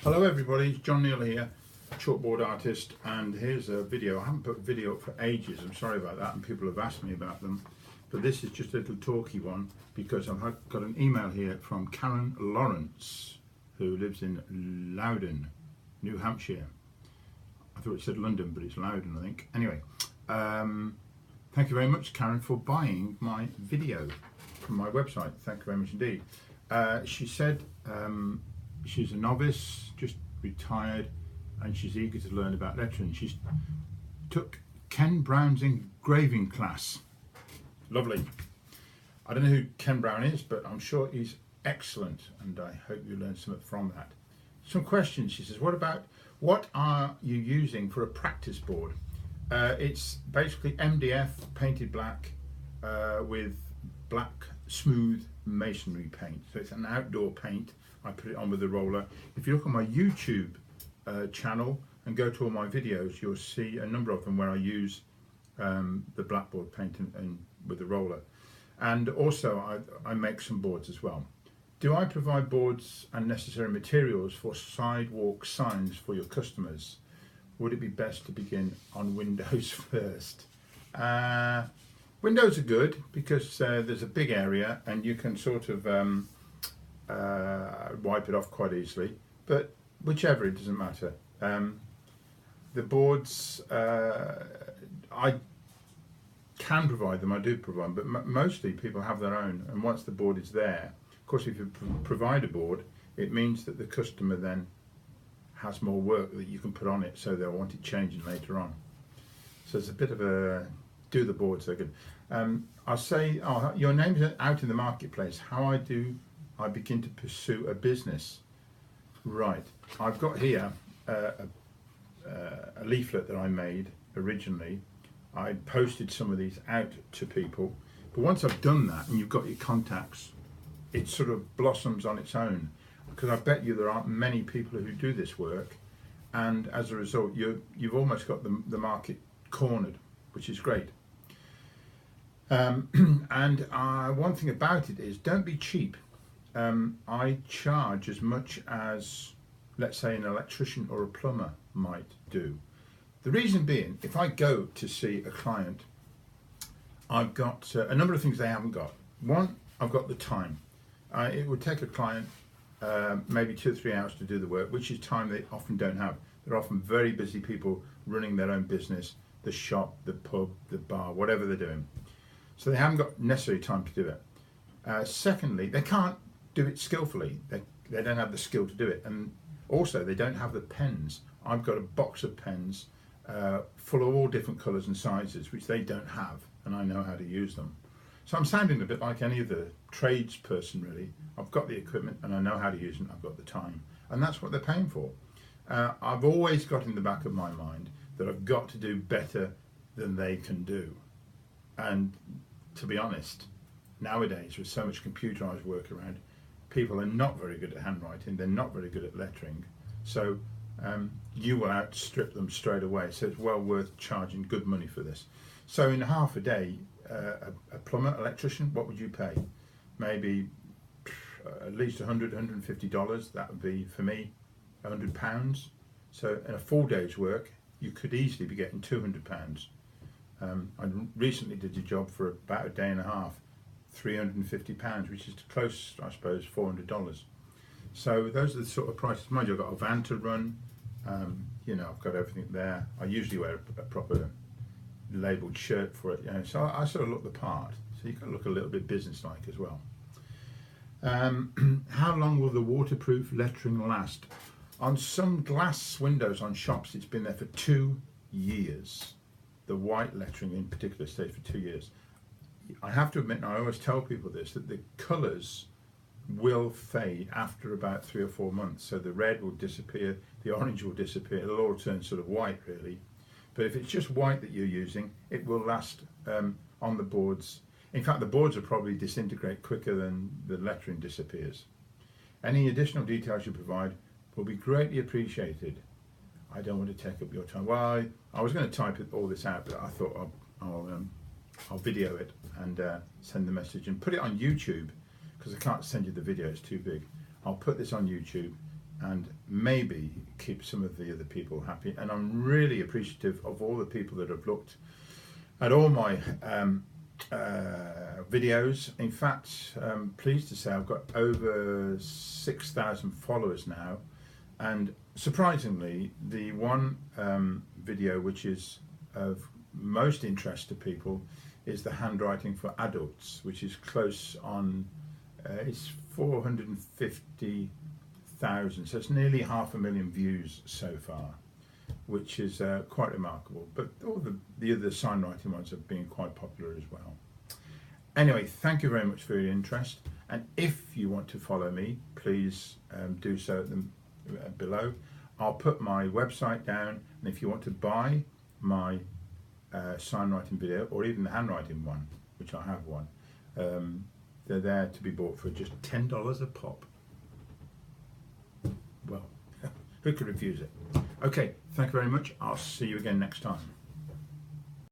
Hello everybody, it's John Neal here, Chalkboard Artist, and here's a video. I haven't put a video up for ages, I'm sorry about that, and people have asked me about them, but this is just a little talky one because I've got an email here from Karen Lawrence, who lives in Loudon, New Hampshire. I thought it said London, but it's Loudon, I think. Anyway, thank you very much, Karen, for buying my video from my website. Thank you very much indeed. She said she's a novice, just retired, and she's eager to learn about lettering. She's took Ken Brown's engraving class. Lovely. I don't know who Ken Brown is, but I'm sure he's excellent, and I hope you learn something from that. Some questions. She says, what are you using for a practice board? It's basically MDF painted black with black smooth masonry paint. So it's an outdoor paint. I put it on with the roller. If you look on my YouTube channel and go to all my videos, you'll see a number of them where I use the blackboard paint and with the roller. And also I make some boards as well. Do I provide boards and necessary materials for sidewalk signs for your customers? Would it be best to begin on windows first? Windows are good because there's a big area and you can sort of wipe it off quite easily, but whichever, it doesn't matter. The boards, I can provide them, I do provide them, but mostly people have their own, and once the board is there, of course if you provide a board, it means that the customer then has more work that you can put on it, so they'll want it changing later on. So it's a bit of a do the boards, they're good. I'll say, your name's out in the marketplace. How I begin to pursue a business. Right, I've got here a leaflet that I made originally. I posted some of these out to people, but once I've done that and you've got your contacts, it sort of blossoms on its own, because I bet you there aren't many people who do this work, and as a result you've almost got the market cornered, which is great. And one thing about it is, don't be cheap. I charge as much as, let's say, an electrician or a plumber might do. The reason being, if I go to see a client, I've got a number of things they haven't got. One, I've got the time. It would take a client maybe 2 or 3 hours to do the work, which is time they often don't have. They're often very busy people running their own business, the shop, the pub, the bar, whatever they're doing. So they haven't got necessary time to do it. Secondly, they can't do it skillfully. They don't have the skill to do it, and also they don't have the pens. I've got a box of pens full of all different colours and sizes, which they don't have, and I know how to use them. So I'm sounding a bit like any other tradesperson really. I've got the equipment and I know how to use it, I've got the time, and that's what they're paying for. I've always got in the back of my mind that I've got to do better than they can do. And to be honest, nowadays with so much computerized work around, people are not very good at handwriting, they're not very good at lettering, so you will outstrip them straight away. So it's well worth charging good money for this. So in half a day, a plumber, electrician, what would you pay? Maybe at least $100, $150. That would be, for me, £100. So in a full day's work, you could easily be getting £200. I recently did a job for about a day and a half, £350, which is close, I suppose, $400. So those are the sort of prices. Mind you, I've got a van to run, you know, I've got everything there. I usually wear a proper labelled shirt for it, you know, so I sort of look the part. So you can look a little bit business-like as well. How long will the waterproof lettering last? On some glass windows on shops, it's been there for 2 years. The white lettering in particular stays for 2 years. I have to admit, and I always tell people this, that the colours will fade after about 3 or 4 months. So the red will disappear, the orange will disappear, it'll all turn sort of white really. But if it's just white that you're using, it will last on the boards. In fact, the boards will probably disintegrate quicker than the lettering disappears. Any additional details you provide will be greatly appreciated. I don't want to take up your time. Well, I was going to type all this out, but I thought I'll video it and send the message and put it on YouTube, because I can't send you the video, it's too big. I'll put this on YouTube. and maybe keep some of the other people happy. And I'm really appreciative of all the people that have looked at all my videos. In fact, I'm pleased to say I've got over 6,000 followers now, and surprisingly, the one video which is of most interest to people is the handwriting for adults, which is close on, it's 450,000, so it's nearly 500,000 views so far, which is quite remarkable. But all the other sign writing ones have been quite popular as well. Anyway, thank you very much for your interest, and if you want to follow me, please do so at the, below. I'll put my website down, and if you want to buy my sign writing video, or even the handwriting one, which I have one, they're there to be bought for just $10 a pop. Well, who could refuse it? Okay, thank you very much. I'll see you again next time.